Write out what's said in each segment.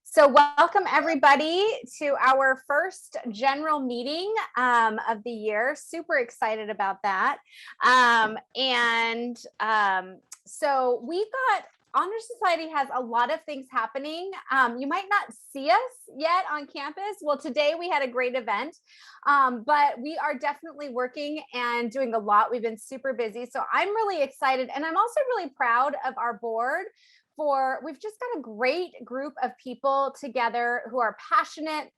So welcome everybody to our first general meeting of the year. Super excited about that. So we've got Honor Society has a lot of things happening. You might not see us yet on campus. Well, today we had a great event, but we are definitely working and doing a lot. We've been super busy. So I'm really excited. And I'm also really proud of our board we've just got a great group of people together who are passionate,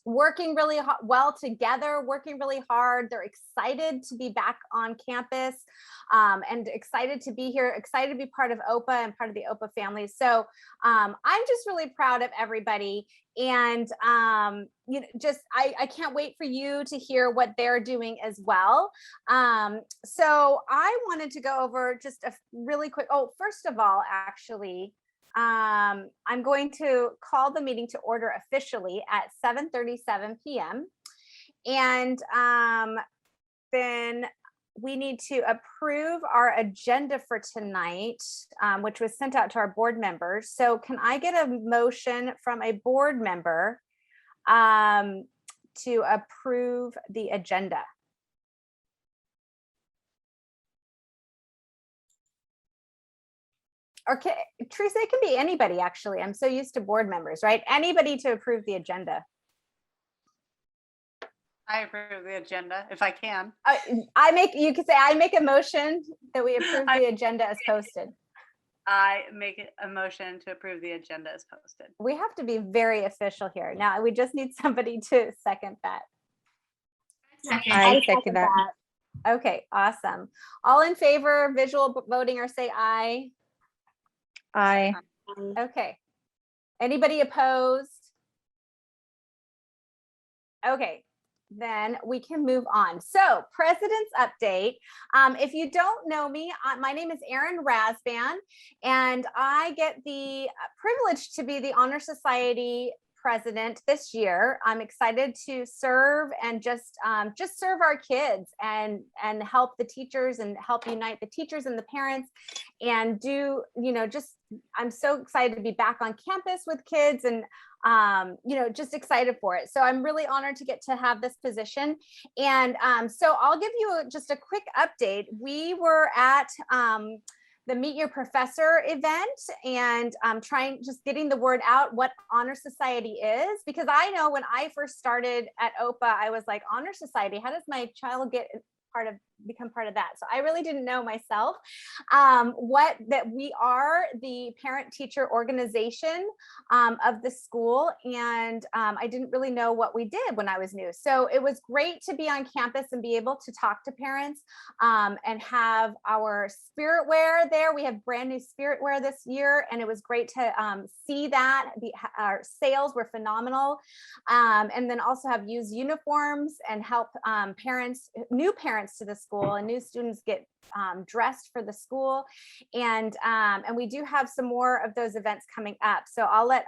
working really well together, working really hard. They're excited to be back on campus and excited to be here, excited to be part of OPA and part of the OPA family. So I'm just really proud of everybody. And I can't wait for you to hear what they're doing as well. So I wanted to go over just a really quick, first of all, actually, I'm going to call the meeting to order officially at 7:37 p.m. And then we need to approve our agenda for tonight, which was sent out to our board members. So can I get a motion from a board member to approve the agenda? Okay, Teresa, it can be anybody, actually. I'm so used to board members, right? Anybody to approve the agenda. I approve the agenda if I can. You could say I make a motion that we approve the agenda as posted. I make a motion to approve the agenda as posted. We have to be very official here. Now we just need somebody to second that. I second that. Okay, awesome. All in favor, visual voting, or say aye. Aye. Okay. Anybody opposed? Okay, then we can move on. So president's update. If you don't know me, my name is Erin Rasband, and I get the privilege to be the Honor Society president this year. I'm excited to serve and just serve our kids and help the teachers and help unite the teachers and the parents and I'm so excited to be back on campus with kids and just excited for it. So I'm really honored to get to have this position. And so I'll give you just a quick update. We were at the Meet Your Professor event and getting the word out what Honor Society is, because I know when I first started at OPA, I was like, Honor Society, how does my child become part of that? So I really didn't know myself that we are the parent teacher organization of the school, and I didn't really know what we did when I was new. So it was great to be on campus and be able to talk to parents and have our spirit wear there. We have brand new spirit wear this year, and it was great to see that. Our sales were phenomenal, and then also have used uniforms and help new parents to the school, and new students get dressed for the school, and we do have some more of those events coming up. So I'll let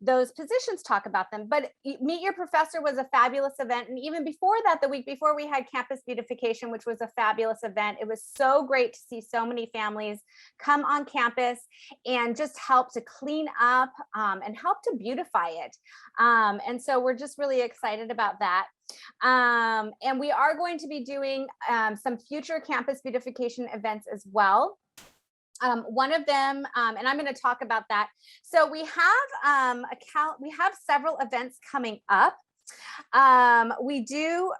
those positions talk about them. But Meet Your Professor was a fabulous event, and even before that, the week before, we had Campus Beautification, which was a fabulous event. It was so great to see so many families come on campus and just help to clean up and help to beautify it. And so we're just really excited about that. And we are going to be doing some future campus beautification events as well. One of them, and I'm going to talk about that. So we have several events coming up. We do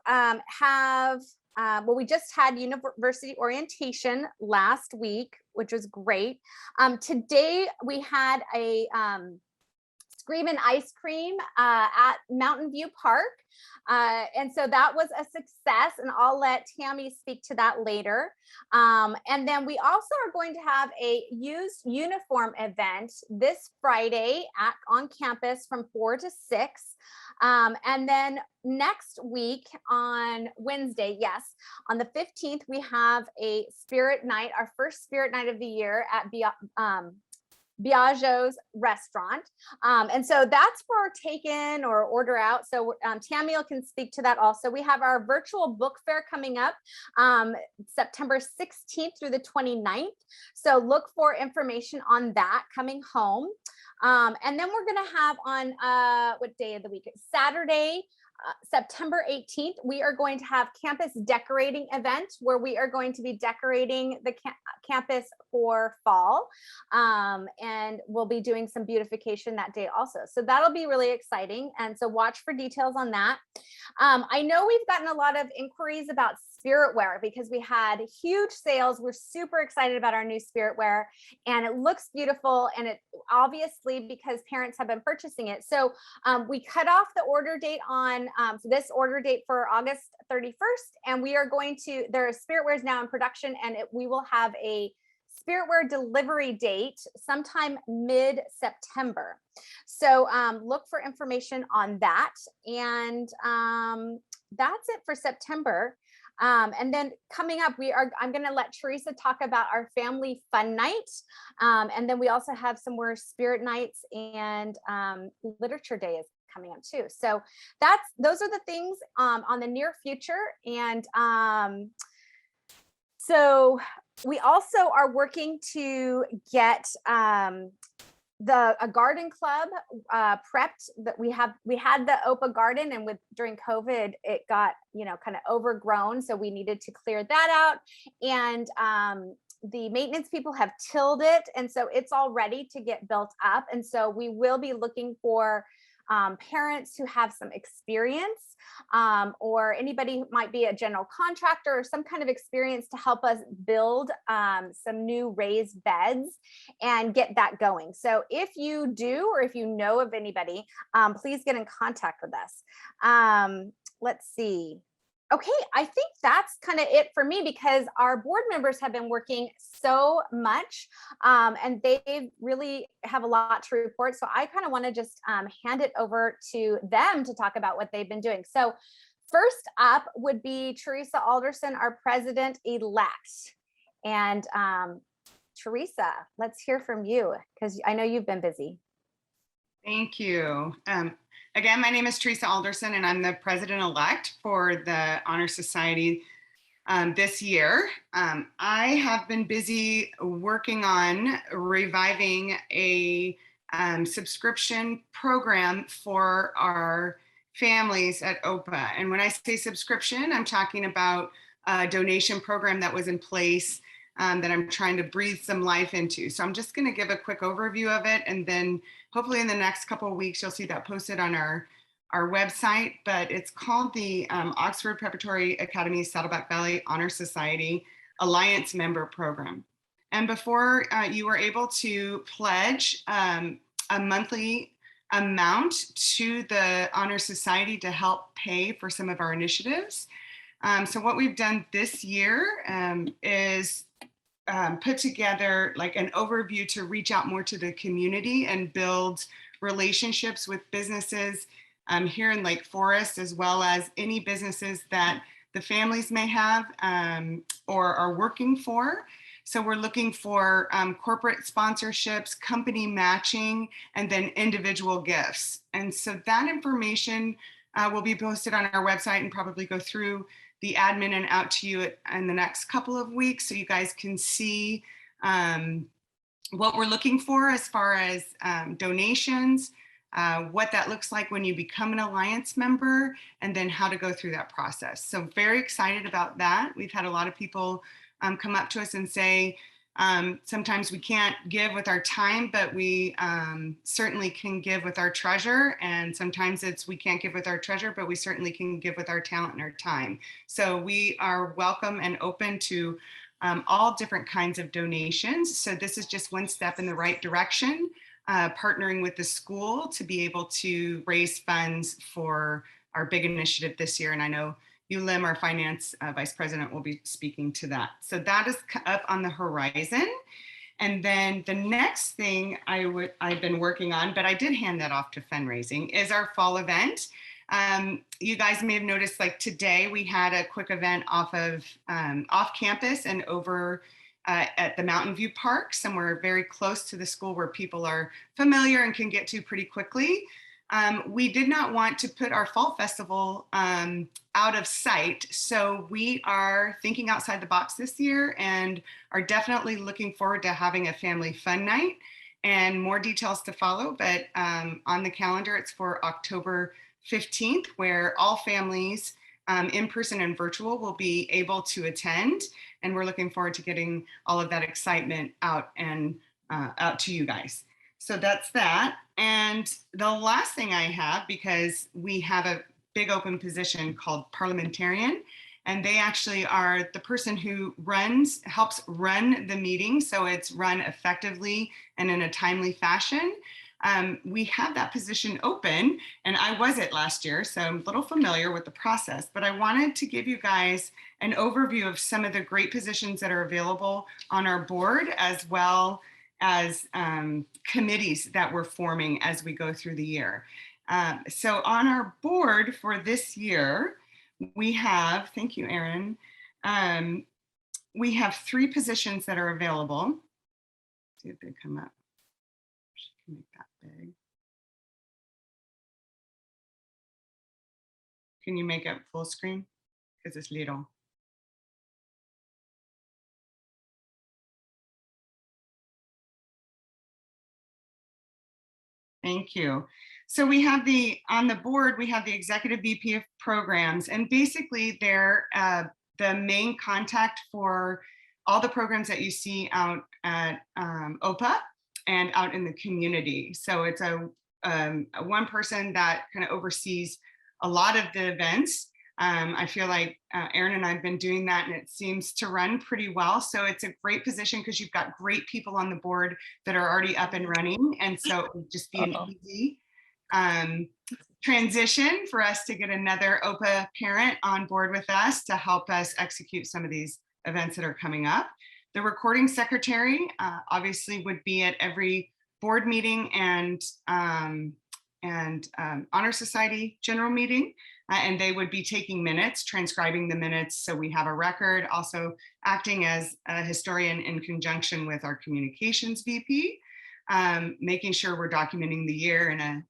we just had university orientation last week, which was great. Today we had a Scream and Ice Cream at Mountain View Park. And so that was a success, and I'll let Tammy speak to that later. And then we also are going to have a used uniform event this Friday on campus from 4 to 6. And then next week on Wednesday, on the 15th, we have a spirit night, our first spirit night of the year at Biagio's restaurant. And so that's for take-in or order out. So Tammy can speak to that also. We have our virtual book fair coming up September 16th through the 29th. So look for information on that coming home. And then we're going to have on what day of the week? Saturday, September 18th, we are going to have campus decorating event where we are going to be decorating the campus for fall. And we'll be doing some beautification that day also. So that'll be really exciting. And so watch for details on that. I know we've gotten a lot of inquiries about spirit wear because we had huge sales. We're super excited about our new spirit wear and it looks beautiful. And it obviously because parents have been purchasing it. So we cut off the order date on this order date for August 31st. And we are going to, their spirit wear is now in production and we will have a spirit wear delivery date sometime mid-September. So look for information on that. And that's it for September. And then coming up, I'm going to let Teresa talk about our family fun night. And then we also have some more spirit nights and literature day is coming up too. So those are the things on the near future. And so we also are working to get a garden club prepped. That we had the OPA garden, and during COVID it got kind of overgrown, so we needed to clear that out. And the maintenance people have tilled it, and so it's all ready to get built up. And so we will be looking for parents who have some experience or anybody who might be a general contractor or some kind of experience to help us build some new raised beds and get that going. So if you do, or if you know of anybody, please get in contact with us. Let's see. Okay, I think that's kind of it for me because our board members have been working so much and they really have a lot to report. So I kind of want to just hand it over to them to talk about what they've been doing. So first up would be Teresa Alderson, our president-elect. And Teresa, let's hear from you because I know you've been busy. Thank you. Again, my name is Teresa Alderson, and I'm the president-elect for the Honor Society this year. I have been busy working on reviving a subscription program for our families at OPA. And when I say subscription, I'm talking about a donation program that was in place that I'm trying to breathe some life into. So I'm just going to give a quick overview of it, and then hopefully in the next couple of weeks, you'll see that posted on our website. But it's called the Oxford Preparatory Academy Saddleback Valley Honor Society Alliance Member Program. And before you were able to pledge a monthly amount to the Honor Society to help pay for some of our initiatives. So what we've done this year is put together like an overview to reach out more to the community and build relationships with businesses here in Lake Forest, as well as any businesses that the families may have or are working for. So we're looking for corporate sponsorships, company matching, and then individual gifts. And so that information will be posted on our website and probably go through the admin and out to you in the next couple of weeks, so you guys can see what we're looking for as far as donations, what that looks like when you become an Alliance member, and then how to go through that process. So very excited about that. We've had a lot of people come up to us and say, sometimes we can't give with our time, but we certainly can give with our treasure. And sometimes it's we can't give with our treasure, but we certainly can give with our talent and our time. So we are welcome and open to all different kinds of donations. So this is just one step in the right direction, partnering with the school to be able to raise funds for our big initiative this year. And I know you, Lim, our finance vice president, will be speaking to that. So that is up on the horizon. And then the next thing I've been working on, but I did hand that off to fundraising, is our fall event. You guys may have noticed, like today, we had a quick event off campus and over at the Mountain View Park, somewhere very close to the school where people are familiar and can get to pretty quickly. We did not want to put our fall festival out of sight. So we are thinking outside the box this year and are definitely looking forward to having a family fun night. and more details to follow, but on the calendar, it's for October 15th, where all families, in person and virtual, will be able to attend. And we're looking forward to getting all of that excitement out and out to you guys. So that's that. And the last thing I have, because we have a big open position called parliamentarian, and they actually are the person who helps run the meeting, so it's run effectively and in a timely fashion. We have that position open, and I was it last year, so I'm a little familiar with the process, but I wanted to give you guys an overview of some of the great positions that are available on our board, as well as committees that we're forming as we go through the year. So on our board for this year, we have, thank you, Erin. We have 3 positions that are available. Let's see if they come up. Make that big. Can you make it full screen? Because it's little. Thank you. So we have on the board, we have the Executive VP of Programs, and basically they're the main contact for all the programs that you see out at OPA and out in the community. So it's a one person that kind of oversees a lot of the events. I feel like Erin and I have been doing that, and it seems to run pretty well. So it's a great position because you've got great people on the board that are already up and running. And so it would just be an easy transition for us to get another OPA parent on board with us to help us execute some of these events that are coming up. The recording secretary obviously would be at every board meeting and Honor Society general meeting. And they would be taking minutes, transcribing the minutes so we have a record, also acting as a historian in conjunction with our communications VP, making sure we're documenting the year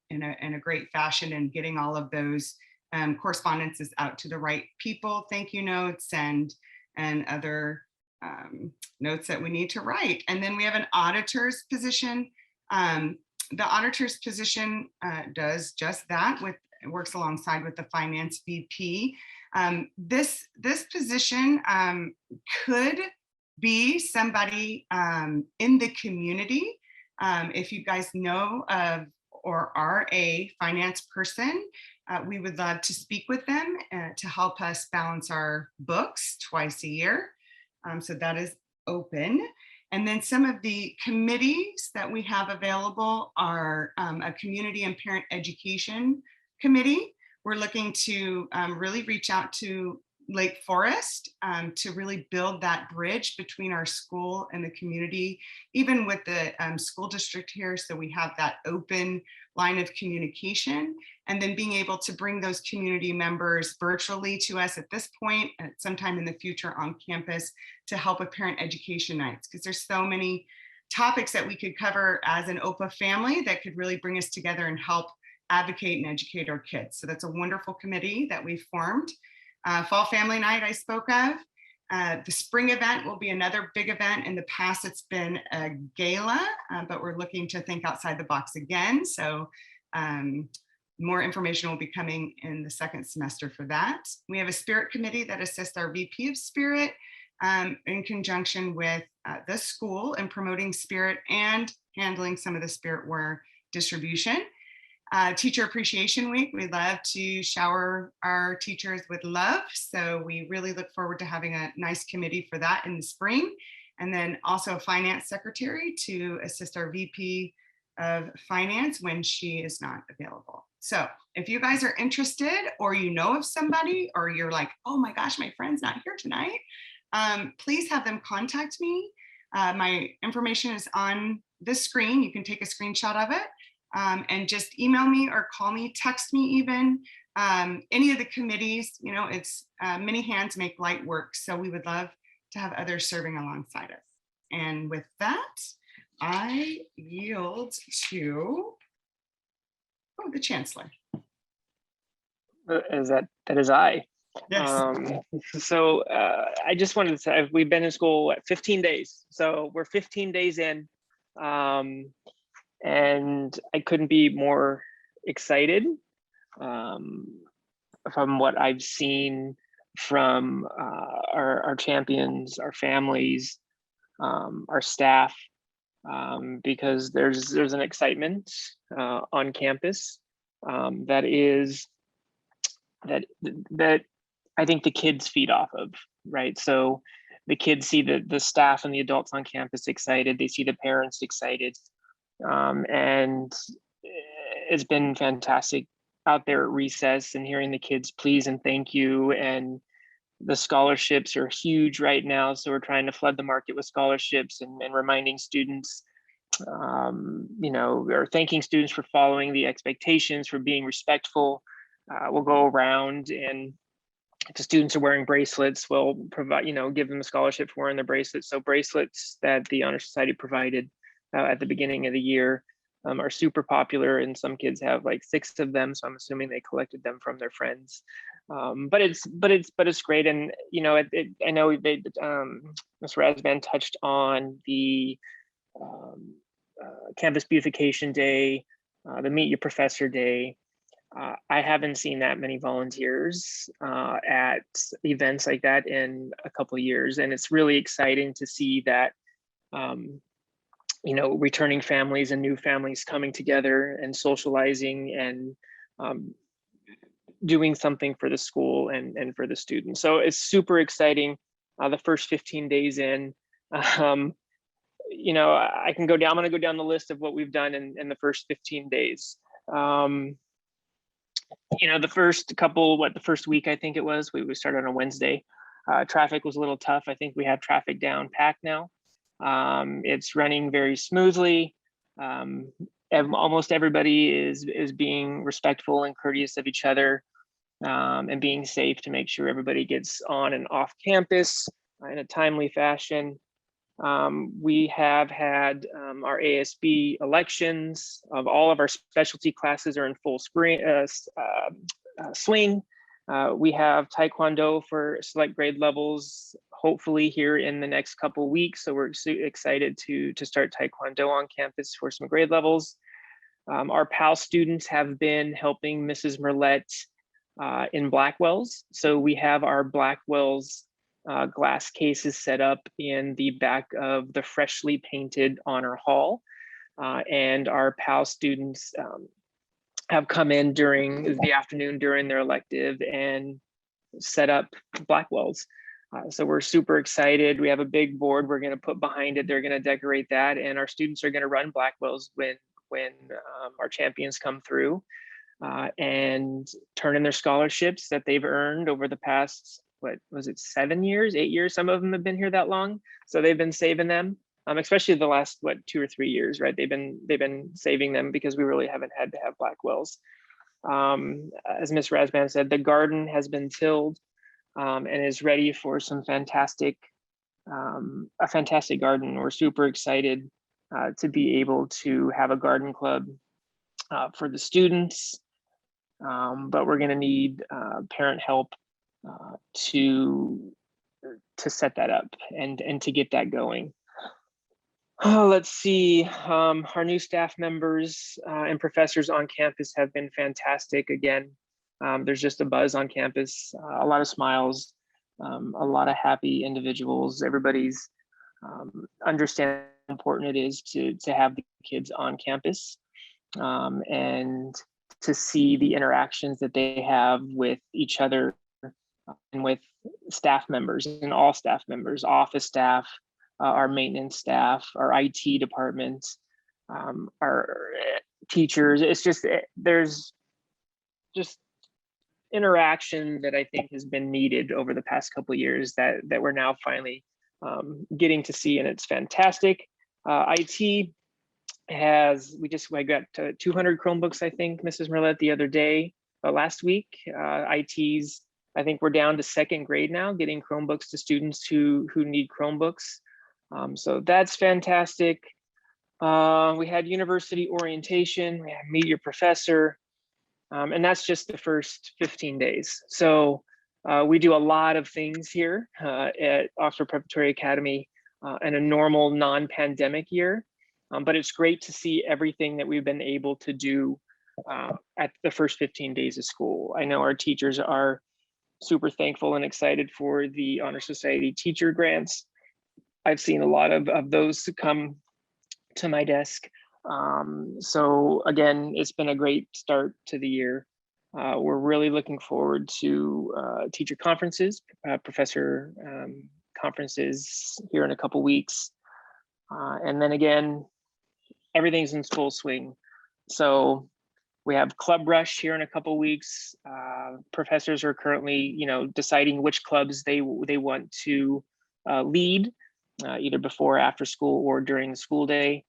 in a great fashion and getting all of those correspondences out to the right people, thank you notes and other notes that we need to write. And then we have an auditor's position. The auditor's position does just that, works alongside with the finance VP. This position could be somebody in the community. If you guys know of or are a finance person, we would love to speak with them to help us balance our books twice a year. So that is open. And then some of the committees that we have available are a community and parent education committee. We're looking to really reach out to Lake Forest to really build that bridge between our school and the community, even with the school district here. So we have that open line of communication, and then being able to bring those community members virtually to us at this point, at sometime in the future on campus, to help with parent education nights, because there's so many topics that we could cover as an OPA family that could really bring us together and help advocate and educate our kids. So that's a wonderful committee that we've formed. Fall Family Night I spoke of. The spring event will be another big event. In the past, it's been a gala, but we're looking to think outside the box again. So more information will be coming in the second semester for that. We have a spirit committee that assists our VP of Spirit in conjunction with the school in promoting spirit and handling some of the spiritware distribution. Teacher Appreciation Week, we love to shower our teachers with love. So we really look forward to having a nice committee for that in the spring. And then also a finance secretary to assist our VP of finance when she is not available. So if you guys are interested, or you know of somebody, or you're like, oh my gosh, my friend's not here tonight, please have them contact me. My information is on this screen. You can take a screenshot of it. And just email me or call me, text me even. Any of the committees, you know, it's many hands make light work. So we would love to have others serving alongside us. And with that, I yield to the Chancellor. That is I. Yes. So I just wanted to say, we've been in school 15 days. So we're 15 days in. and I couldn't be more excited um, from what I've seen from our champions, our families, our staff, because there's an excitement on campus that is that I think the kids feed off of, right? So the kids see the staff and the adults on campus excited. They see the parents excited, and it's been fantastic out there at recess and hearing the kids please and thank you. And the scholarships are huge right now, so we're trying to flood the market with scholarships and reminding students, or thanking students for following the expectations, for being respectful. We'll go around, and if the students are wearing bracelets, we'll provide, give them a scholarship for wearing the bracelets. So bracelets that the Honor Society provided at the beginning of the year are super popular, and some kids have like 6 of them. So I'm assuming they collected them from their friends. But it's great, and I know Ms. Razvan touched on the Campus Beautification Day, the Meet Your Professor Day. I haven't seen that many volunteers at events like that in a couple of years, and it's really exciting to see that returning families and new families coming together and socializing and doing something for the school and for the students. So it's super exciting. The first 15 days in, I'm going to go down the list of what we've done in the first 15 days. The first week, I think it was, we started on a Wednesday. Traffic was a little tough. I think we have traffic down packed now. It's running very smoothly. Almost everybody is being respectful and courteous of each other, and being safe to make sure everybody gets on and off campus in a timely fashion. We have had our ASB elections. Of all of our specialty classes are in full swing. We have Taekwondo for select grade levels, hopefully here in the next couple of weeks. So we're excited to start Taekwondo on campus for some grade levels. Our PAL students have been helping Mrs. Merlette in Blackwells. So we have our Blackwells glass cases set up in the back of the freshly painted honor hall. And our PAL students have come in during the afternoon during their elective and set up Blackwells. So we're super excited. We have a big board we're going to put behind it. They're going to decorate that, and our students are going to run Blackwells when our champions come through and turn in their scholarships that they've earned over the past, 7 years, 8 years? Some of them have been here that long, so they've been saving them, especially the last 2 or 3 years, right? They've been saving them because we really haven't had to have Blackwells. As Ms. Razvan said, the garden has been tilled and is ready for a fantastic garden. We're super excited to be able to have a garden club for the students, but we're going to need parent help to set that up and to get that going. Let's see. Our new staff members and professors on campus have been fantastic. Again, there's just a buzz on campus, a lot of smiles, a lot of happy individuals. Everybody's understand how important it is to have the kids on campus, and to see the interactions that they have with each other and with staff members and all staff members, office staff, our maintenance staff, our IT department, our teachers. It's just, there's just interaction that I think has been needed over the past couple of years that we're now finally getting to see, and it's fantastic. IT I got 200 Chromebooks, I think, Mrs. Merlette, the other day, last week. IT's, I think we're down to 2nd grade now, getting Chromebooks to students who need Chromebooks. So that's fantastic. We had university orientation, we had Meet Your Professor, and that's just the first 15 days. So we do a lot of things here at Oxford Preparatory Academy in a normal non-pandemic year. But it's great to see everything that we've been able to do at the first 15 days of school. I know our teachers are super thankful and excited for the Honor Society teacher grants. I've seen a lot of those come to my desk. So again, it's been a great start to the year. We're really looking forward to teacher conferences, professor conferences here in a couple weeks. And then again, everything's in full swing. So we have Club Rush here in a couple weeks. Professors are currently, deciding which clubs they want to lead, either before, after school, or during the school day.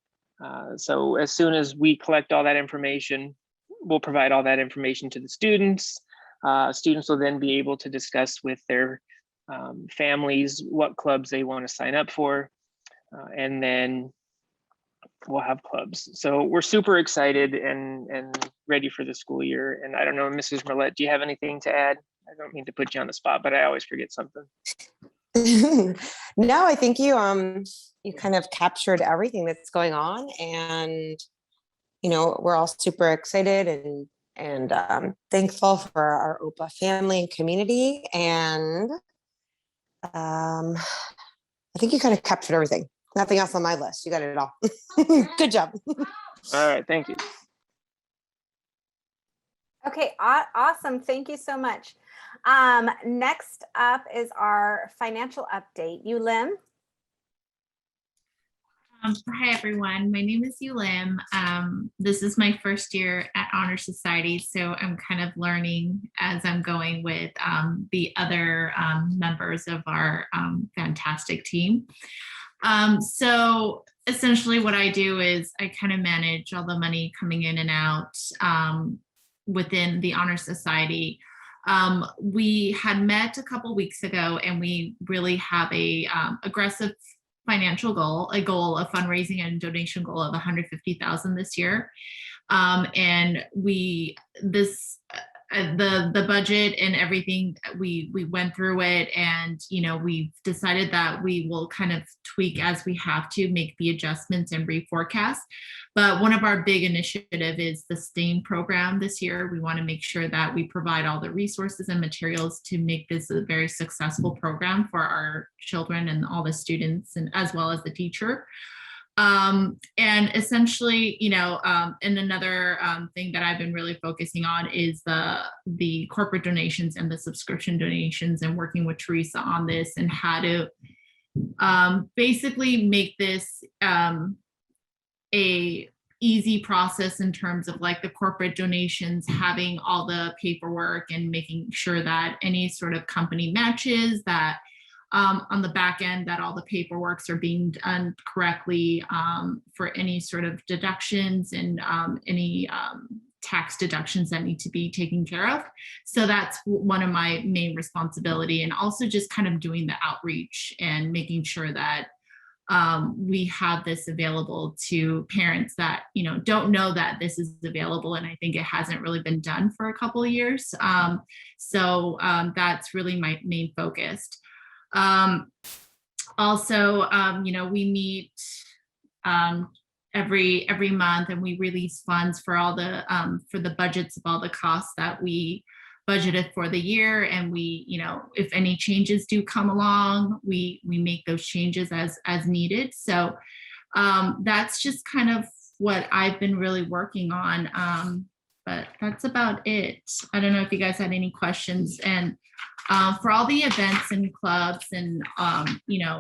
So as soon as we collect all that information, we'll provide all that information to the students. Students will then be able to discuss with their families what clubs they want to sign up for, and then we'll have clubs. So we're super excited and ready for the school year. And I don't know, Mrs. Merlette, do you have anything to add? I don't mean to put you on the spot, but I always forget something. No, I think you kind of captured everything that's going on, and we're all super excited and thankful for our OPA family and community. And I think you kind of captured everything. Nothing else on my list. You got it all. Good job. All right, thank you. Okay, awesome. Thank you so much. Next up is our financial update. Yulim. Hi, everyone. My name is Yulim. This is my first year at Honor Society, so I'm kind of learning as I'm going with the other members of our fantastic team. So essentially what I do is I kind of manage all the money coming in and out within the Honor Society. We had met a couple weeks ago, and we really have a aggressive financial goal, a fundraising and donation goal of 150,000 this year. And the budget and everything, we went through it, and we've decided that we will kind of tweak as we have to make the adjustments and reforecast. But one of our big initiative is the STAIN program this year. We want to make sure that we provide all the resources and materials to make this a very successful program for our children and all the students, and as well as the teacher. And essentially, and another thing that I've been really focusing on is the corporate donations and the subscription donations, and working with Teresa on this and how to basically make this a easy process in terms of like the corporate donations, having all the paperwork and making sure that any sort of company matches that on the back end, that all the paperworks are being done correctly for any sort of deductions and any tax deductions that need to be taken care of. So that's one of my main responsibility, and also just kind of doing the outreach and making sure that we have this available to parents that don't know that this is available, and I think it hasn't really been done for a couple of years. So that's really my main focus. Also, we meet every month, and we release funds for all the for the budgets of all the costs that we budgeted for the year. And we, if any changes do come along, we make those changes as needed. So that's just kind of what I've been really working on. But that's about it. I don't know if you guys had any questions. And for all the events and clubs, and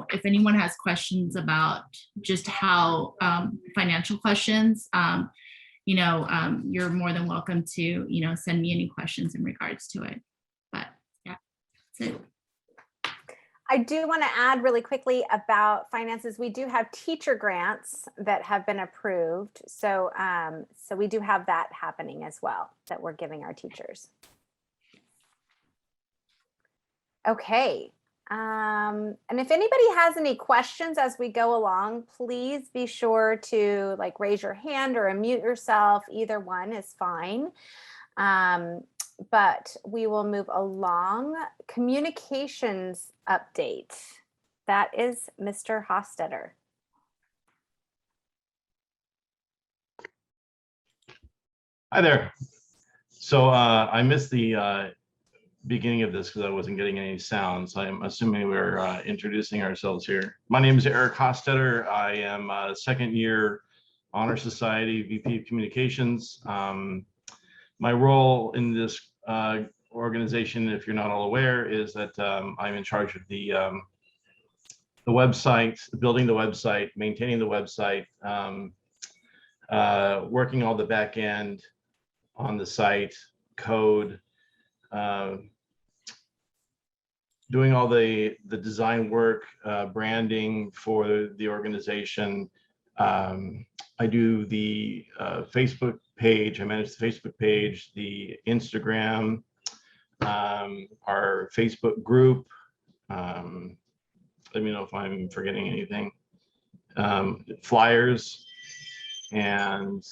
if anyone has questions about just how financial questions, you're more than welcome to send me any questions in regards to it. But yeah, that's it. I do want to add really quickly about finances. We do have teacher grants that have been approved. So we do have that happening as well, that we're giving our teachers. Okay. And if anybody has any questions as we go along, please be sure to raise your hand or unmute yourself. Either one is fine. But we will move along. Communications update. That is Mr. Hofstetter. Hi there. So I missed the beginning of this because I wasn't getting any sound. So I'm assuming we're introducing ourselves here. My name is Eric Hostetter. I am a second year Honor Society VP of Communications. My role in this organization, if you're not all aware, is that I'm in charge of the website, building the website, maintaining the website, working all the back end on the site, code, doing all the design work, branding for the organization. I do the Facebook page, I manage the Facebook page, the Instagram, our Facebook group. Let me know if I'm forgetting anything. Flyers and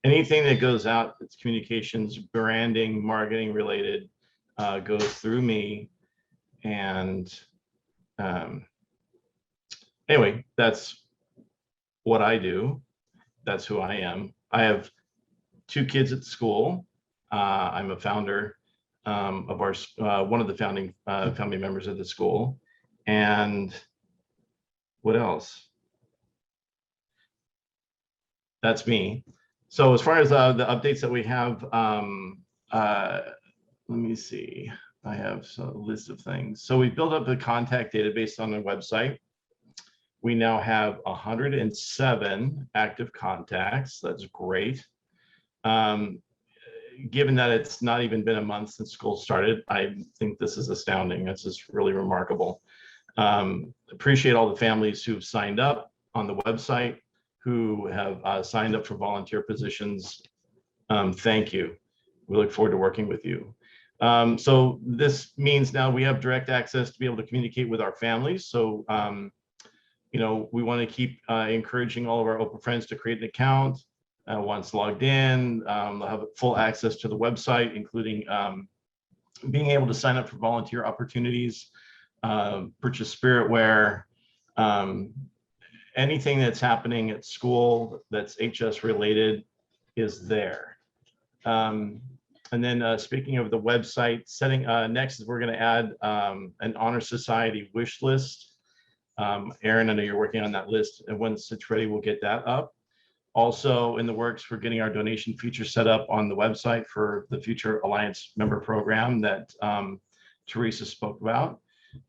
anything that goes out that's communications, branding, marketing related goes through me. And anyway, that's what I do. That's who I am. I have 2 kids at school. I'm a founder of our one of the founding family members of the school. And what else? That's me. So as far as the updates that we have, let me see. I have a list of things. So we built up the contact database on the website. We now have 107 active contacts. That's great. Given that it's not even been a month since school started, I think this is astounding. This is really remarkable. Appreciate all the families who've signed up on the website, who have signed up for volunteer positions. Thank you. We look forward to working with you. So this means now we have direct access to be able to communicate with our families. So, you know, we want to keep encouraging all of our Oprah friends to create an account. Once logged in, they'll have full access to the website, including being able to sign up for volunteer opportunities, purchase spiritware, anything that's happening at school that's HS related is there. And then speaking of the website, setting next, we're going to add an Honor Society wish list. Aaron, I know you're working on that list, and once it's ready, we'll get that up. Also in the works, we're getting our donation feature set up on the website for the Future Alliance member program that Teresa spoke about.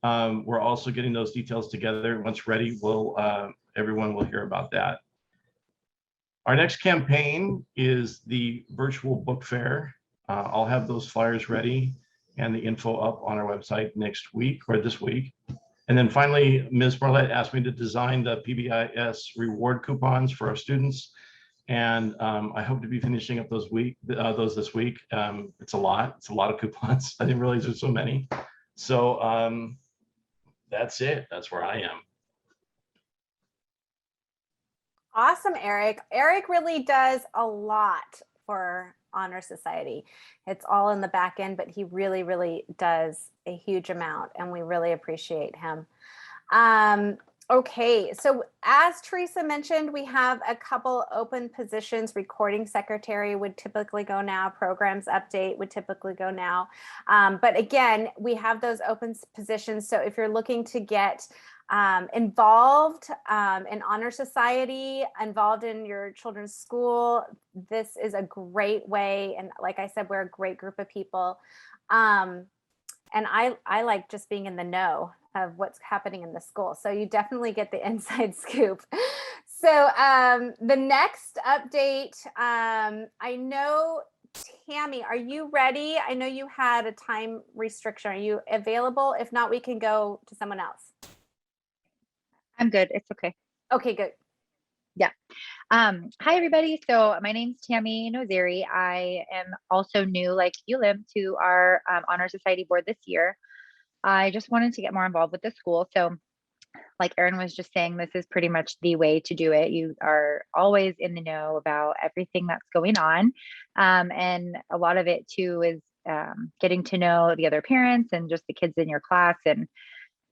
We're also getting those details together. Once ready, we'll everyone will hear about that. Our next campaign is the virtual book fair. I'll have those flyers ready and the info up on our website next week or this week. And then finally, Ms. Barlett asked me to design the PBIS reward coupons for our students. And I hope to be finishing up those this week. It's a lot of coupons. I didn't realize there's so many. So that's it. That's where I am. Awesome, Eric. Eric really does a lot for Honor Society. It's all in the back end, but he really, really does a huge amount, and we really appreciate him. Okay, so as Teresa mentioned, we have a couple open positions. Recording secretary would typically go now. Programs update would typically go now. But again, we have those open positions. So if you're looking to get involved in Honor Society, involved in your children's school, this is a great way. And like I said, we're a great group of people. And I like just being in the know of what's happening in the school. So you definitely get the inside scoop. So the next update, I know, Tammy, are you ready? I know you had a time restriction. Are you available? If not, we can go to someone else. I'm good. It's okay. Okay, good. Hi, everybody. So my name's Tammy Nozeri. I am also new, like Ulim, to our Honor Society board this year. I just wanted to get more involved with the school. So like Erin was just saying, this is pretty much the way to do it. You are always in the know about everything that's going on. And a lot of it too is getting to know the other parents and just the kids in your class. And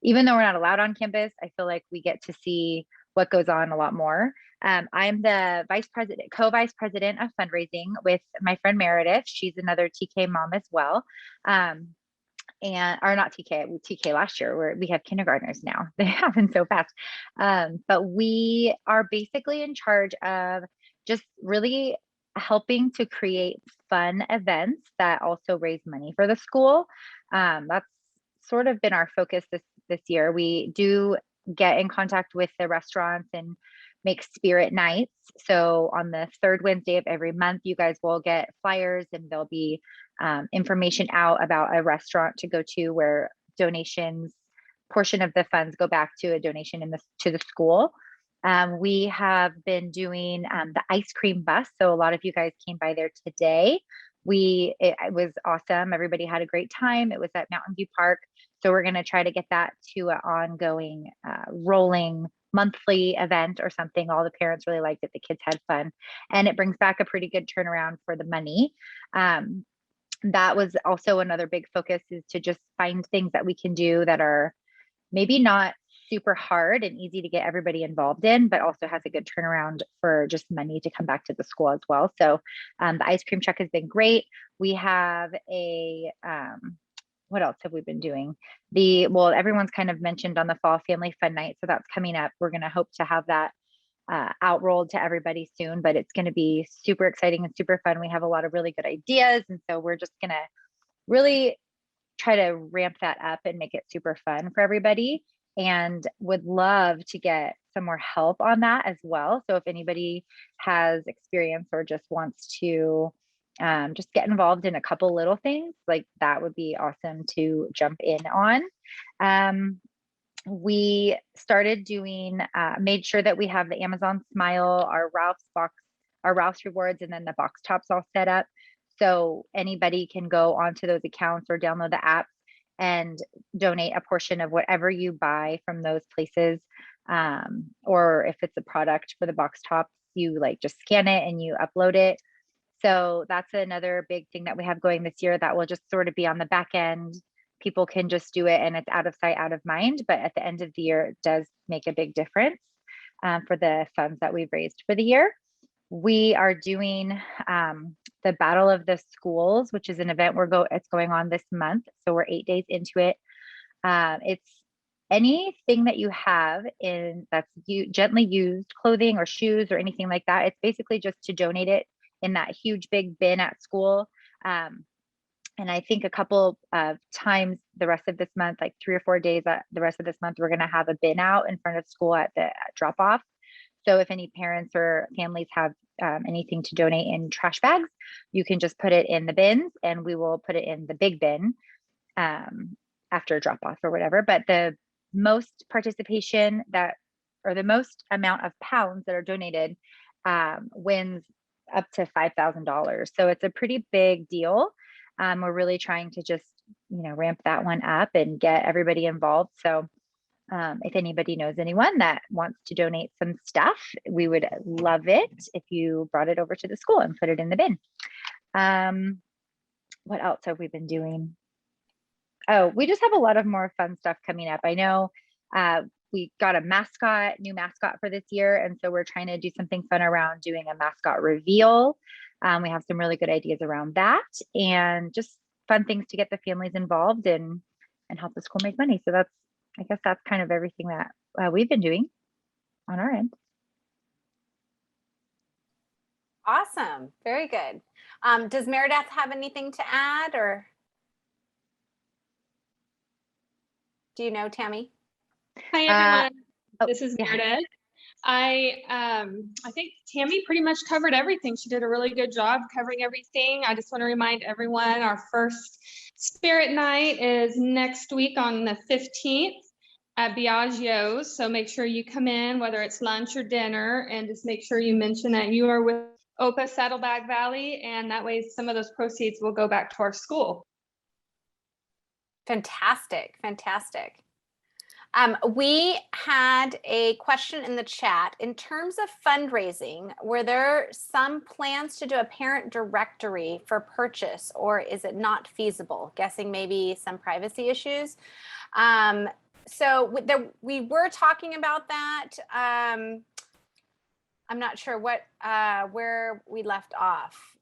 even though we're not allowed on campus, I feel like we get to see what goes on a lot more. I'm the co-vice president of fundraising with my friend Meredith. She's another TK mom as well. Or not TK last year. We have kindergartners now. They happen so fast. But we are basically in charge of just really helping to create fun events that also raise money for the school. That's sort of been our focus this year. We do get in contact with the restaurants and make spirit nights. So on the third Wednesday of every month, you guys will get flyers and there'll be information out about a restaurant to go to where portion of the funds go back to a donation to the school. We have been doing the ice cream bus. So a lot of you guys came by there today. It was awesome. Everybody had a great time. It was at Mountain View Park. So we're going to try to get that to an ongoing rolling monthly event or something. All the parents really liked it. The kids had fun, and it brings back a pretty good turnaround for the money. That was also another big focus, is to just find things that we can do that are maybe not super hard and easy to get everybody involved in, but also has a good turnaround for just money to come back to the school as well. So the ice cream truck has been great. We have what else have we been doing? Everyone's kind of mentioned on the fall family fun night. So that's coming up. We're going to hope to have that outrolled to everybody soon, but it's going to be super exciting and super fun. We have a lot of really good ideas. And so we're just going to really try to ramp that up and make it super fun for everybody, and would love to get some more help on that as well. So if anybody has experience or just wants to just get involved in a couple little things, like that would be awesome to jump in on. We started made sure that we have the Amazon Smile, our Ralph's Rewards, and then the box tops all set up. So anybody can go onto those accounts or download the app and donate a portion of whatever you buy from those places. Or if it's a product for the box tops, you just scan it and you upload it. So that's another big thing that we have going this year that will just sort of be on the back end. People can just do it and it's out of sight, out of mind. But at the end of the year, it does make a big difference for the funds that we've raised for the year. We are doing the Battle of the Schools, which is an event it's going on this month. So we're 8 days into it. It's anything that you have that's gently used clothing or shoes or anything like that. It's basically just to donate it in that huge big bin at school. And I think a couple of times the rest of this month, like 3 or 4 days, the rest of this month, we're going to have a bin out in front of school at the drop off. So if any parents or families have anything to donate in trash bags, you can just put it in the bins and we will put it in the big bin after drop off or whatever. But the most participation or the most amount of pounds that are donated wins up to $5,000. So it's a pretty big deal. We're really trying to just, ramp that one up and get everybody involved. So if anybody knows anyone that wants to donate some stuff, we would love it if you brought it over to the school and put it in the bin. What else have we been doing? Oh, we just have a lot of more fun stuff coming up. I know we got a new mascot for this year. And so we're trying to do something fun around doing a mascot reveal. We have some really good ideas around that, and just fun things to get the families involved and help the school make money. So I guess that's kind of everything that we've been doing on our end. Awesome. Very good. Does Meredith have anything to add, or do you know, Tammy? Hi, everyone. Oh, This is yeah. Meredith. I think Tammy pretty much covered everything. She did a really good job covering everything. I just want to remind everyone our first Spirit Night is next week on the 15th at Biagio's. So make sure you come in, whether it's lunch or dinner, and just make sure you mention that you are with OPA Saddleback Valley, and that way some of those proceeds will go back to our school. Fantastic. Fantastic. We had a question in the chat. In terms of fundraising, were there some plans to do a parent directory for purchase, or is it not feasible? Guessing maybe some privacy issues. so we were talking about that. I'm not sure where we left off.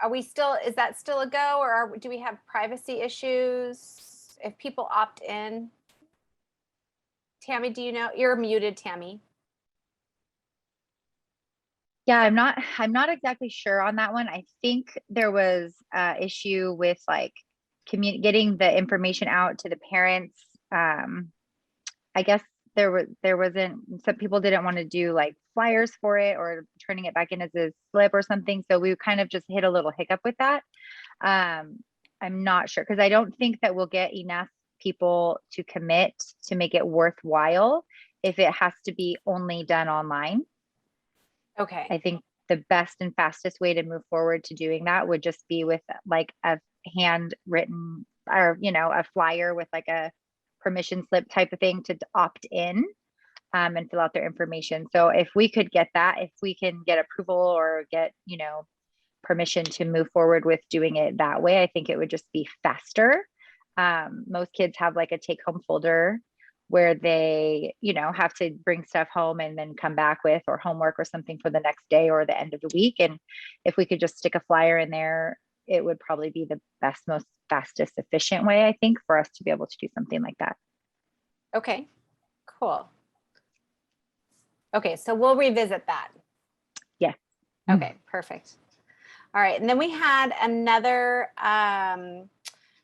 Are we still, is that still a go, or do we have privacy issues if people opt in? Tammy, do you know? You're muted, Tammy. Yeah, I'm not exactly sure on that one. I think there was a issue with like getting the information out to the parents. I guess there wasn't, some people didn't want to do like flyers for it or turning it back in as a slip or something. So we kind of just hit a little hiccup with that. I'm not sure, because I don't think that we'll get enough people to commit to make it worthwhile if it has to be only done online. Okay. I think the best and fastest way to move forward to doing that would just be with like a handwritten, or, you know, a flyer with like a permission slip type of thing to opt in and fill out their information. So if we could get that, if we can get approval or get, you know, permission to move forward with doing it that way, I think it would just be faster. Most kids have like a take home folder where they, you know, have to bring stuff home and then come back with, or homework or something for the next day or the end of the week. And if we could just stick a flyer in there, it would probably be the best, most fastest, efficient way, I think, for us to be able to do something like that. Okay, cool. Okay, so we'll revisit that. Yeah. Okay, perfect. All right, and then we had another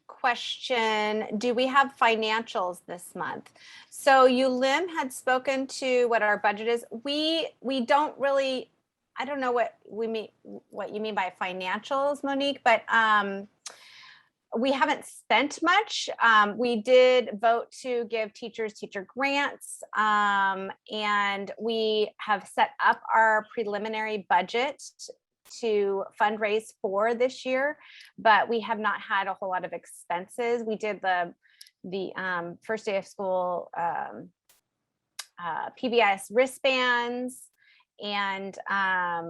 question. Do we have financials this month? So Yulim had spoken to what our budget is. We don't really, I don't know what you mean by financials, Monique, but we haven't spent much. We did vote to give teachers teacher grants, and we have set up our preliminary budget to fundraise for this year, but we have not had a whole lot of expenses. We did the first day of school PBS wristbands, and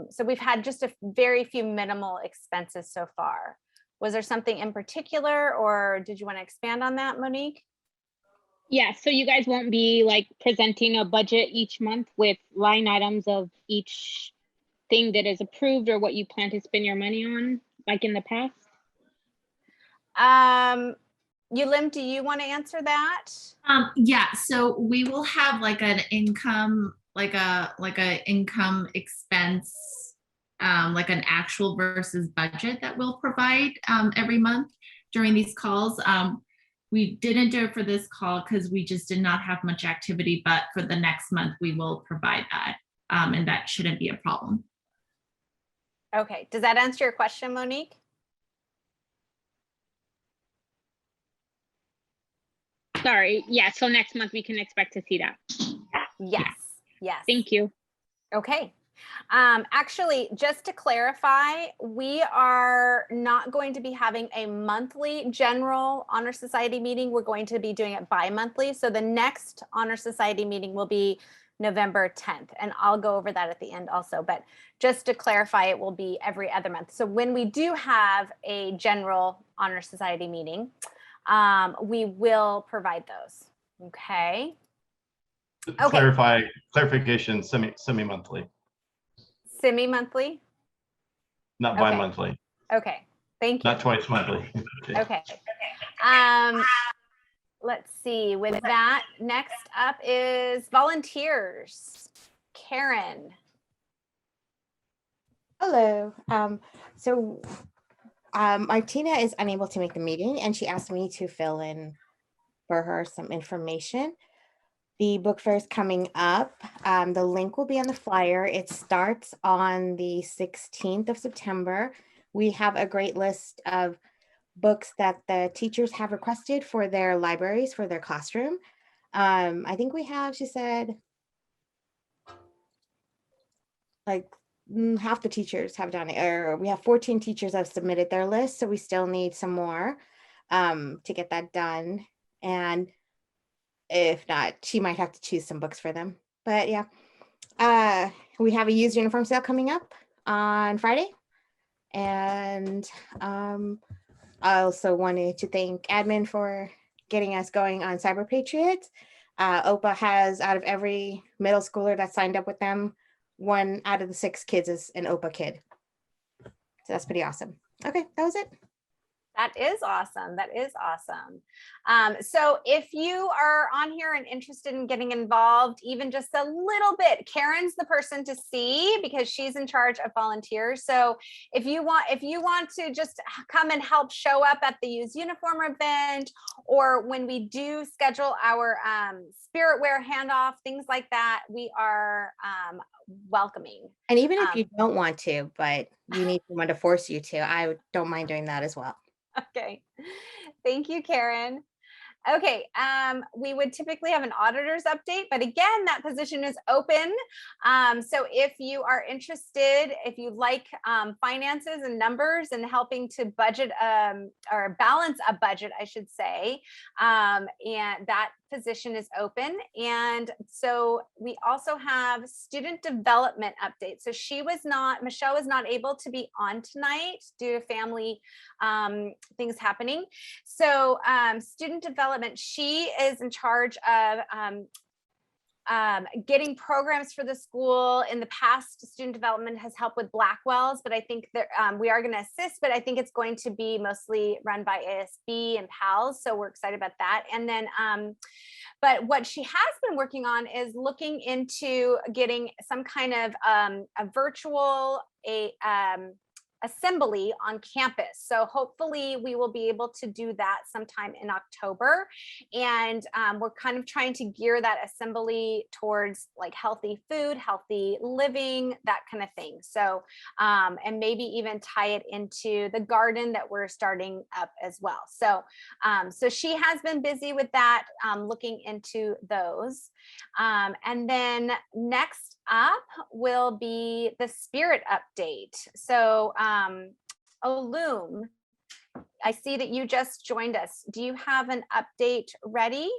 so we've had just a very few minimal expenses so far. Was there something in particular, or did you want to expand on that, Monique? Yeah, so you guys won't be like presenting a budget each month with line items of each thing that is approved or what you plan to spend your money on, like in the past? Yulim, do you want to answer that? Yeah, so we will have like an income, like a income expense, like an actual versus budget that we'll provide every month during these calls. We didn't do it for this call because we just did not have much activity, but for the next month we will provide that, and that shouldn't be a problem. Okay, does that answer your question, Monique? Sorry, yeah, so next month we can expect to see that. Yes, yes. Thank you. Okay. Actually, just to clarify, we are not going to be having a monthly general Honor Society meeting. We're going to be doing it bi-monthly. So the next Honor Society meeting will be November 10th, and I'll go over that at the end also. But just to clarify, it will be every other month. So when we do have a general Honor Society meeting, we will provide those. Okay. Okay. Clarification, semi-monthly, Semi-monthly. not Okay. bi-monthly, Okay. Thank you. not twice monthly. Okay. Let's see. With that, next up is volunteers. Karen. Hello. Martina is unable to make the meeting, and she asked me to fill in for her some information. The book fair is coming up. The link will be on the flyer. It starts on the 16th of September. We have a great list of books that the teachers have requested for their libraries, for their classroom. I think we have, she said, like half the teachers have done it, or we have 14 teachers have submitted their list, so we still need some more to get that done. And if not, she might have to choose some books for them. But yeah, we have a used uniform sale coming up on Friday. And I also wanted to thank admin for getting us going on Cyber Patriots. OPA has, out of every middle schooler that signed up with them, 1 out of the 6 kids is an OPA kid. So that's pretty awesome. Okay, that was it. That is awesome. That is awesome. So if you are on here and interested in getting involved, even just a little bit, Karen's the person to see because she's in charge of volunteers. So if you want to just come and help show up at the Use Uniform event, or when we do schedule our spirit wear handoff, things like that, we are welcoming. And even if you don't want to, but you need someone to force you to, I don't mind doing that as well. Okay. Thank you, Karen. Okay, we would typically have an auditor's update, but again, that position is open. So if you are interested, if you like finances and numbers and helping to budget or balance a budget, I should say, and that position is open. And so we also have student development updates. So Michelle was not able to be on tonight due to family things happening. So student development, she is in charge of getting programs for the school. In the past, student development has helped with Blackwells, but I think that we are going to assist, but I think it's going to be mostly run by ASB and PALS. So we're excited about that. And then, but what she has been working on is looking into getting some kind of a virtual, assembly on campus. So hopefully we will be able to do that sometime in October. And we're kind of trying to gear that assembly towards like healthy food, healthy living, that kind of thing. So, and maybe even tie it into the garden that we're starting up as well. So, so she has been busy with that, looking into those. And then next up will be the spirit update. So Olum, I see that you just joined us. Do you have an update ready?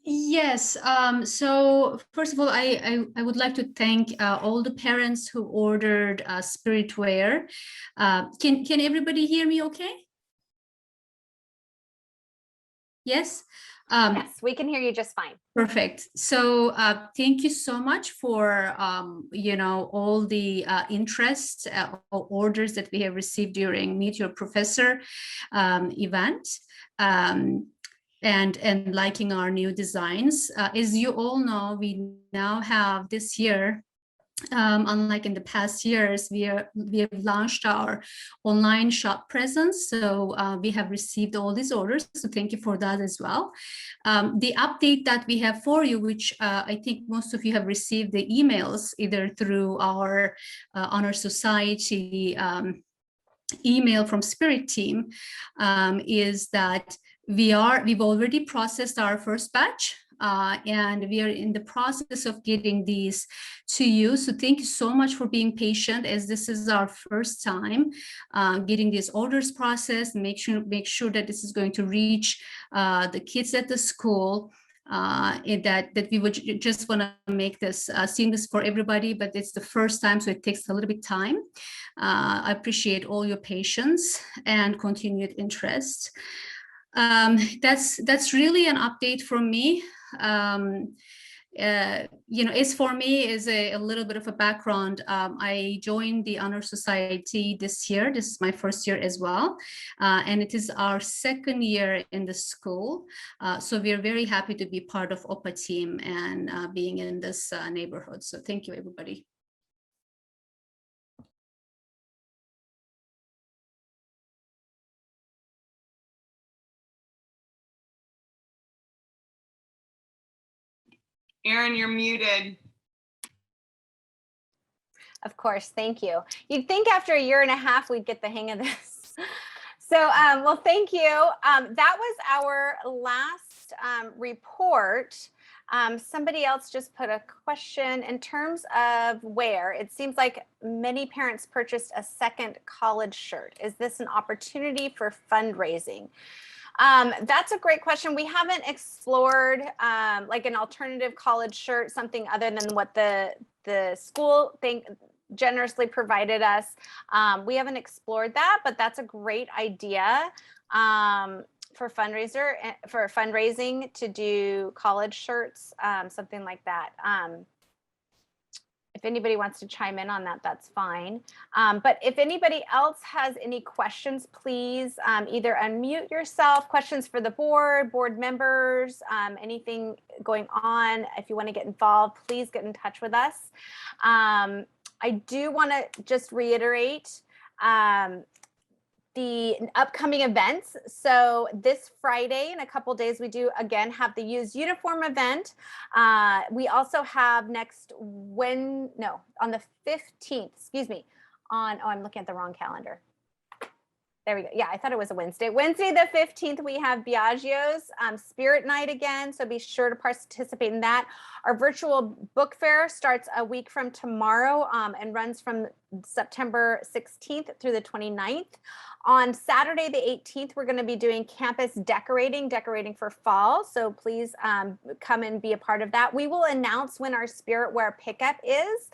Yes. So first of all, I would like to thank all the parents who ordered spirit wear. Can everybody hear me okay? Yes. Yes, we can hear you just fine. Perfect. So thank you so much for, all the interest or orders that we have received during Meet Your Professor event. And liking our new designs. As you all know, we now have this year, unlike in the past years, we have launched our online shop presence. So we have received all these orders. So thank you for that as well. The update that we have for you, which I think most of you have received the emails either through our Honor Society email from Spirit team, is that we've already processed our first batch. And we are in the process of getting these to you. So thank you so much for being patient, as this is our first time getting these orders processed. Make sure that this is going to reach the kids at the school. That we would just want to make this seamless for everybody, but it's the first time, so it takes a little bit time. I appreciate all your patience and continued interest. That's really an update from me. As for me, is a little bit of a background. I joined the Honor Society this year. This is my first year as well. And it is our second year in the school. So we are very happy to be part of OPA team and being in this neighborhood. So thank you, everybody. Erin, you're muted. Of course, thank you. You'd think after a year and a half, we'd get the hang of this. So, well, thank you. That was our last report. Somebody else just put a question in terms of wear. It seems like many parents purchased a second college shirt. Is this an opportunity for fundraising? That's a great question. We haven't explored like an alternative college shirt, something other than what the school generously provided us. We haven't explored that, but that's a great idea. for for fundraising to do college shirts, something like that. If anybody wants to chime in on that, that's fine. But if anybody else has any questions, please either unmute yourself, questions for the board members, anything going on. If you want to get involved, please get in touch with us. I do want to just reiterate the upcoming events. So this Friday, in a couple days, we do again have the used uniform event. We also have on the 15th, excuse me, I'm looking at the wrong calendar. There we go. Yeah, I thought it was a Wednesday. Wednesday the 15th, we have Biagio's Spirit Night again, so be sure to participate in that. Our virtual book fair starts a week from tomorrow and runs from September 16th through the 29th. On Saturday the 18th, we're going to be doing campus decorating for fall, so please come and be a part of that. We will announce when our Spirit Wear pickup is.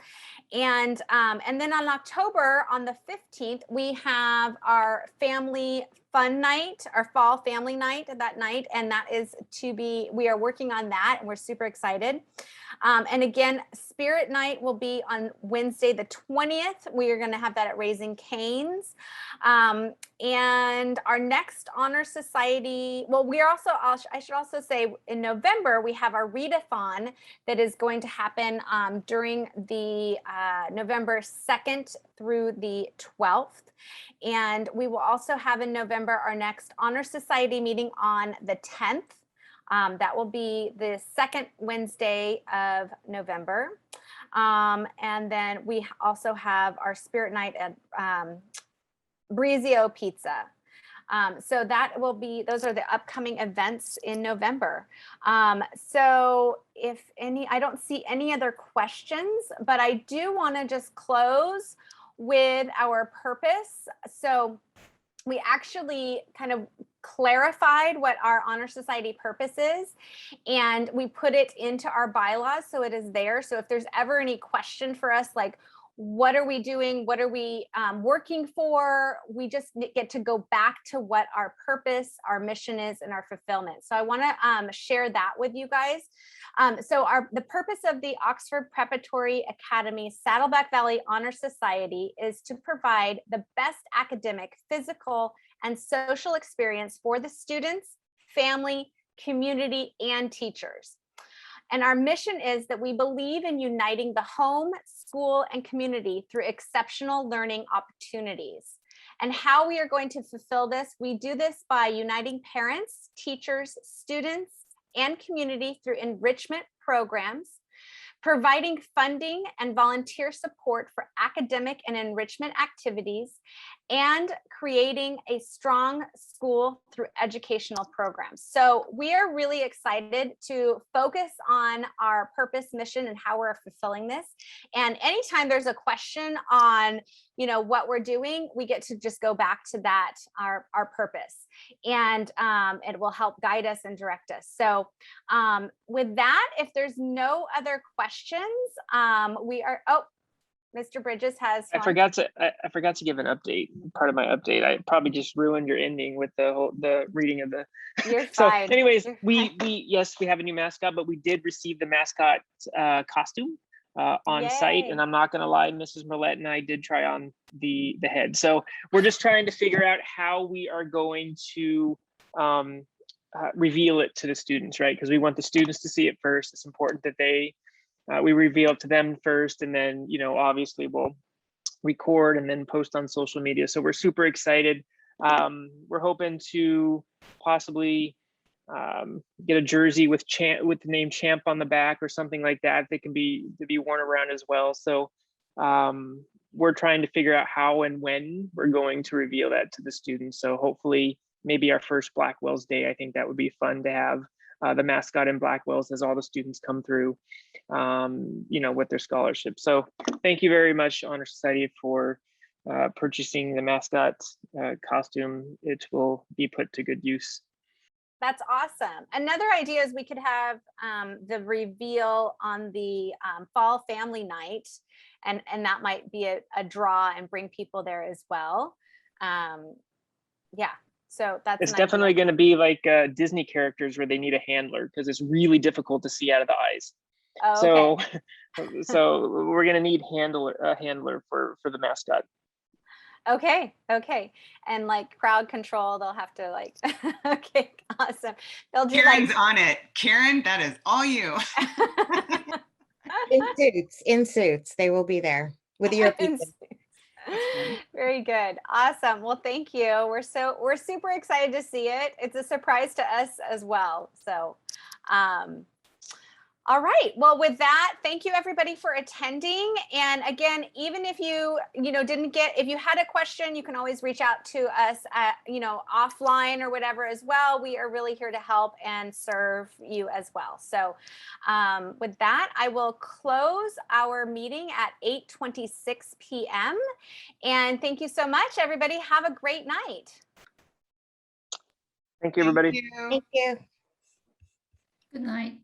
And then on October, on the 15th, we have our family fun night, our fall family night that night. And that is we are working on that and we're super excited. And again, Spirit Night will be on Wednesday, the 20th. We are going to have that at Raising Cane's. And our next Honor Society, well, I should also say in November, we have our readathon that is going to happen during the November 2nd through the 12th. And we will also have in November our next Honor Society meeting on the 10th. That will be the second Wednesday of November. And then we also have our Spirit Night at Brizio Pizza. So those are the upcoming events in November. So I don't see any other questions, but I do want to just close with our purpose. So we actually kind of clarified what our Honor Society purpose is, and we put it into our bylaws, so it is there. So if there's ever any question for us, like, what are we doing? What are we working for? We just get to go back to what our purpose, our mission is, and our fulfillment. So I want to share that with you guys. So the purpose of the Oxford Preparatory Academy Saddleback Valley Honor Society is to provide the best academic, physical, and social experience for the students, family, community, and teachers. And our mission is that we believe in uniting the home, school, and community through exceptional learning opportunities. And how we are going to fulfill this, we do this by uniting parents, teachers, students, and community through enrichment programs, providing funding and volunteer support for academic and enrichment activities, and creating a strong school through educational programs. So we are really excited to focus on our purpose, mission, and how we're fulfilling this. And anytime there's a question on, what we're doing, we get to just go back to that, our purpose, and it will help guide us and direct us. So with that, if there's no other questions, Mr. Bridges has. I forgot to give an update. Part of my update, I probably just ruined your ending with the reading of the. You're So, fine. anyways, You're we fine. we have a new mascot, but we did receive the mascot costume on site, Yay. and I'm not gonna lie, Mrs. Merlette and I did try on the head. So we're just trying to figure out how we are going to reveal it to the students, right? Because we want the students to see it first. It's important that we reveal it to them first, and then obviously we'll record and then post on social media. So we're super excited. We're hoping to possibly get a jersey with the name Champ on the back or something like that to be worn around as well. So we're trying to figure out how and when we're going to reveal that to the students. So hopefully maybe our first Blackwell's Day, I think that would be fun to have the mascot in Blackwell's as all the students come through, with their scholarship. So thank you very much, Honor Society, for purchasing the mascot costume. It will be put to good use. That's awesome. Another idea is we could have the reveal on the fall family night, and that might be a draw and bring people there as well. Yeah, So that's It's an idea. definitely going to be like Disney characters where they need a handler because it's really difficult to see out of the eyes. Oh, okay. So we're going to need a handler for the mascot. Okay, and like crowd control, they'll have to like. Okay, awesome. They'll do Karen's on it. Karen, that is all you. In suits, they will be there with your people. Very good. Awesome. Well, thank you. We're super excited to see it. It's a surprise to us as well. So, all right. Well, with that, thank you everybody for attending. And again, even if you if you had a question, you can always reach out to us at, offline or whatever as well. We are really here to help and serve you as well. So with that, I will close our meeting at 8:26 p.m. And thank you so much, everybody. Have a great night. Thank you, everybody. Thank you. Good night.